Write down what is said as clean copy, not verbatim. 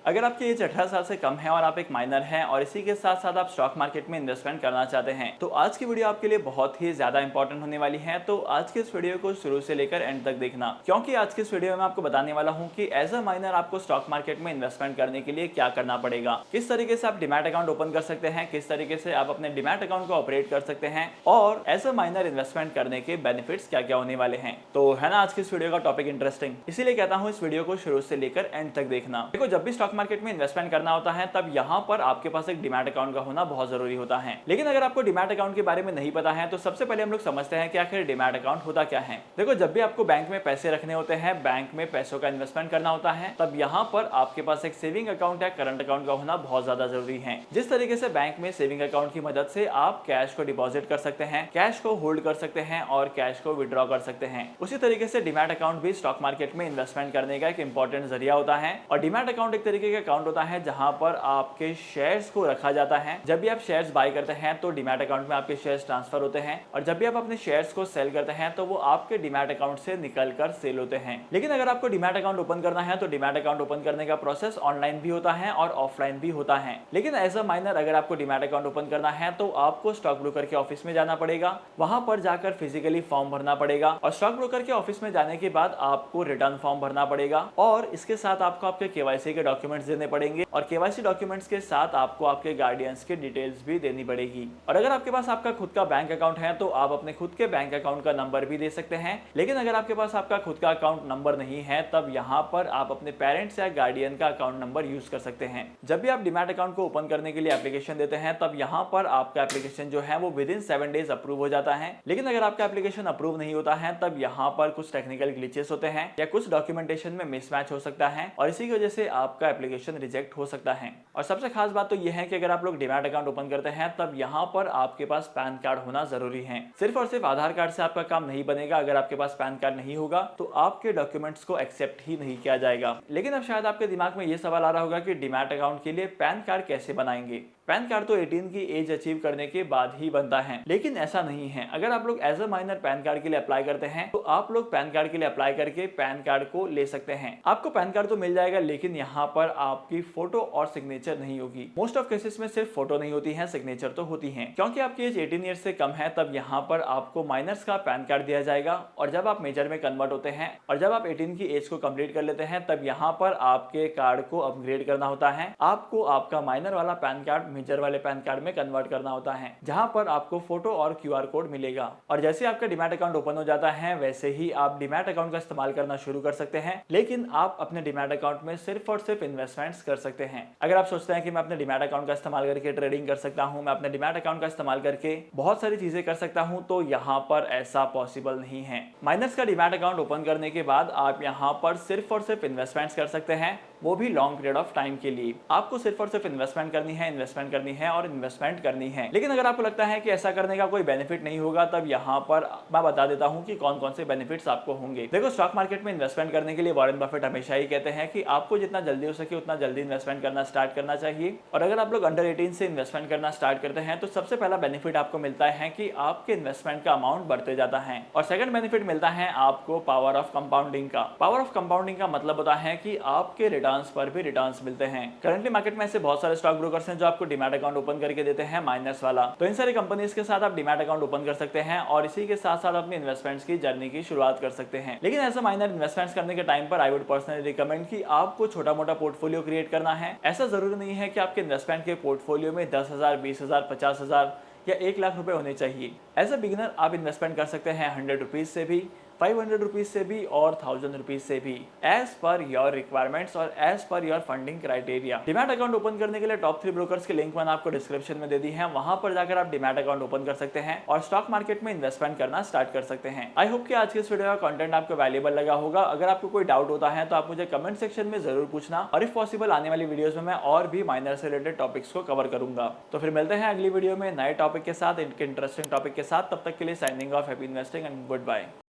अगर आपकी एज 18 साल से कम है और आप एक माइनर हैं और इसी के साथ साथ आप स्टॉक मार्केट में इन्वेस्टमेंट करना चाहते हैं तो आज की वीडियो आपके लिए बहुत ही ज्यादा इंपॉर्टेंट होने वाली है। तो आज के इस वीडियो को शुरू से लेकर एंड तक देखना, क्योंकि आज के इस वीडियो में आपको बताने वाला हूं कि एज अ माइनर आपको स्टॉक मार्केट में इन्वेस्टमेंट करने के लिए क्या करना पड़ेगा, किस तरीके से आप डिमैट अकाउंट ओपन कर सकते हैं, किस तरीके से आप अपने डिमैट अकाउंट को ऑपरेट कर सकते हैं और एज अ माइनर इन्वेस्टमेंट करने के बेनिफिट्स क्या क्या होने वाले हैं। तो है ना आज की इस वीडियो का टॉपिक इंटरेस्टिंग, इसीलिए कहता हूं इस वीडियो को शुरू से लेकर एंड तक देखना। देखो, जब भी स्टॉक मार्केट में इन्वेस्टमेंट करना होता है तब यहाँ पर आपके पास एक डिमैट अकाउंट का होना बहुत जरूरी होता है। लेकिन अगर आपको डिमैट अकाउंट के बारे में नहीं पता है तो सबसे पहले हम लोग समझते हैं कि आखिर डिमैट अकाउंट होता क्या है। देखो, जब भी आपको बैंक में पैसे रखने होते हैं, बैंक में पैसों का इन्वेस्टमेंट करना होता है, तब यहाँ पर आपके पास एक सेविंग अकाउंट या करंट अकाउंट का होना बहुत ज्यादा जरूरी है। जिस तरीके से बैंक में सेविंग अकाउंट की मदद से आप कैश को डिपॉजिट कर सकते हैं, कैश को होल्ड कर सकते हैं और कैश को विड्रॉ कर सकते हैं, उसी तरीके से डिमैट अकाउंट भी स्टॉक मार्केट में इन्वेस्टमेंट करने का एक इंपॉर्टेंट जरिया होता है। और डिमैट अकाउंट एक तरीके का अकाउंट होता है जहां पर आपके शेयर्स को रखा जाता है। जब भी आप शेयर्स बाय करते हैं तो डिमैट अकाउंट में आपके शेयर्स ट्रांसफर होते हैं और जब भी आप अपने शेयर्स को सेल करते हैं तो वो आपके डिमैट अकाउंट से निकलकर सेल होते हैं। लेकिन अगर आपको डिमैट अकाउंट ओपन करना है तो डिमैट अकाउंट ओपन करने का प्रोसेस ऑनलाइन भी होता है और ऑफलाइन भी होता है। लेकिन एज अ माइनर अगर आपको डिमैट अकाउंट ओपन करना है तो आपको स्टॉक ब्रोकर के ऑफिस में जाना पड़ेगा, वहां पर जाकर फिजिकली फॉर्म भरना पड़ेगा और स्टॉक ब्रोकर के ऑफिस में जाने के बाद आपको रिटर्न फॉर्म भरना पड़ेगा और इसके साथ आपको आपके केवाईसी के डॉक्यूमेंट्स देने पड़ेंगे और केवाईसी डॉक्यूमेंट्स के साथ आपको आपके गार्डियंस की डिटेल्स भी देनी पड़ेगी। और अगर आपके पास आपका खुद का बैंक अकाउंट है तो आप अपने खुद के बैंक अकाउंट का नंबर भी दे सकते हैं। लेकिन अगर आपके पास आपका खुद का अकाउंट नंबर नहीं है तब यहाँ पर आप अपने पेरेंट्स या गार्डियन का अकाउंट नंबर यूज कर सकते हैं। जब भी आप डिमैट अकाउंट को ओपन करने के लिए एप्लीकेशन देते हैं तब यहाँ पर आपका एप्लीकेशन जो है वो विद इन 7 डेज अप्रूव हो जाता है। लेकिन अगर आपका एप्लीकेशन अप्रूव नहीं होता है तब यहाँ पर कुछ टेक्निकल ग्लिचेस होते हैं या कुछ डॉक्यूमेंटेशन में मिसमैच हो सकता है और इसी की वजह से आपका एप्लीकेशन रिजेक्ट हो सकता है। और सबसे खास बात तो यह है कि अगर आप लोग डिमैट अकाउंट ओपन करते हैं तब यहाँ पर आपके पास पैन कार्ड होना जरूरी है। सिर्फ और सिर्फ आधार कार्ड से आपका काम नहीं बनेगा। अगर आपके पास पैन कार्ड नहीं होगा तो आपके डॉक्यूमेंट्स को एक्सेप्ट ही नहीं किया जाएगा। लेकिन अब शायद आपके दिमाग में यह सवाल आ रहा होगा कि डिमैट अकाउंट के लिए पैन कार्ड कैसे बनाएंगे। पैन कार्ड तो 18 की एज अचीव करने के बाद ही बनता है, लेकिन ऐसा नहीं है। अगर आप लोग as a minor PAN card के लिए अप्लाई करते हैं तो आप लोग पैन कार्ड के लिए अप्लाई करके पैन कार्ड को ले सकते हैं। आपको पैन कार्ड तो मिल जाएगा लेकिन यहाँ पर आपकी फोटो और सिग्नेचर नहीं होगी। मोस्ट ऑफ केसेस में सिर्फ फोटो नहीं होती है, सिग्नेचर तो होती है। क्योंकि आपकी एज 18 ईयर्स से कम है तब यहाँ पर आपको माइनर्स का पैन कार्ड दिया जाएगा और जब आप मेजर में कन्वर्ट होते हैं और जब आप 18 की एज को कंप्लीट कर लेते हैं तब यहाँ पर आपके कार्ड को अपग्रेड करना होता है। आपको आपका माइनर वाला पैन कार्ड मेजर वाले पैन कार्ड में कन्वर्ट करना होता है जहां पर आपको फोटो और क्यूआर कोड मिलेगा। और जैसे आपका डिमैट अकाउंट ओपन हो जाता है वैसे ही आप डिमैट अकाउंट का इस्तेमाल करना शुरू कर सकते हैं। लेकिन आप अपने डिमैट अकाउंट में सिर्फ और सिर्फ इन्वेस्टमेंट्स कर सकते हैं। अगर आप सोचते हैं कि मैं अपने डिमैट अकाउंट का इस्तेमाल करके ट्रेडिंग कर सकता हूं, मैं अपने डिमैट अकाउंट का इस्तेमाल करके बहुत सारी चीजें कर सकता हूं, तो यहाँ पर ऐसा पॉसिबल नहीं है। माइनर्स का डिमैट अकाउंट ओपन करने के बाद आप यहाँ पर सिर्फ और सिर्फ इन्वेस्टमेंट्स कर सकते हैं, वो भी लॉन्ग पीरियड ऑफ टाइम के लिए। आपको सिर्फ और सिर्फ इन्वेस्टमेंट करनी है, इन्वेस्टमेंट करनी है और इन्वेस्टमेंट करनी है। लेकिन अगर आपको लगता है कि ऐसा करने का कोई बेनिफिट नहीं होगा तब यहाँ पर मैं बता देता हूँ कि कौन कौन से बेनिफिट्स आपको होंगे। देखो, स्टॉक मार्केट में इन्वेस्टमेंट करने के लिए वॉरेन बफेट हमेशा ही कहते हैं कि आपको जितना जल्दी हो सके उतना जल्दी इन्वेस्टमेंट करना स्टार्ट करना चाहिए। और अगर आप लोग अंडर 18 से इन्वेस्टमेंट करना स्टार्ट करते हैं तो सबसे पहला बेनिफिट आपको मिलता है कि आपके इन्वेस्टमेंट का अमाउंट बढ़ते जाता है और सेकंड बेनिफिट मिलता है आपको पावर ऑफ कंपाउंडिंग का। पावर ऑफ कंपाउंडिंग का मतलब होता है कि आपके रिटर्न्स पर भी रिटर्न्स मिलते हैं। करंटली मार्केट में ऐसे बहुत सारे स्टॉक ब्रोकर्स हैं जो आपको डिमैट अकाउंट ओपन करके देते हैं माइनस वाला। तो इन सारी कंपनीज के साथ आप डिमैट अकाउंट ओपन कर सकते हैं और इसी के साथ साथ अपनी इन्वेस्टमेंट्स की जर्नी की शुरुआत कर सकते हैं। लेकिन ऐसा माइनर इन्वेस्टमेंट्स करने के टाइम पर आई वुड पर्सनली रिकमेंड कि आपको छोटा मोटा पोर्टफोलियो क्रिएट करना है। ऐसा जरूरी नहीं है कि आपके इन्वेस्टमेंट के पोर्टफोलियो में 10,000, 20,000, 50,000 या 1 लाख रुपए होने चाहिए। एज अ बिगिनर आप इन्वेस्टमेंट कर सकते हैं 100 रुपीज से भी, 500 रुपीज से भी और 1000 रुपीज से भी, एज पर योर रिक्वायरमेंट्स और as per your funding criteria. Demat account open करने के लिए टॉप 3 ब्रोकर्स के लिंक मैंने आपको डिस्क्रिप्शन में दे दी है, वहां पर जाकर आप डिमैट अकाउंट ओपन कर सकते हैं और स्टॉक मार्केट में इन्वेस्टमेंट करना स्टार्ट कर सकते हैं। आई होप कि आज के इस वीडियो का कंटेंट आपको वैल्यूएबल लगा होगा। अगर आपको कोई डाउट होता है तो आप मुझे कमेंट सेक्शन में जरूर पूछना और इफ पॉसिबल आने वाली वीडियोस में मैं और भी माइनर से रिलेटेड टॉपिक्स को कवर करूंगा। तो फिर मिलते हैं अगली वीडियो में नए टॉपिक के साथ, इंटरेस्टिंग टॉपिक के साथ। तब तक के लिए signing off, happy investing and good bye.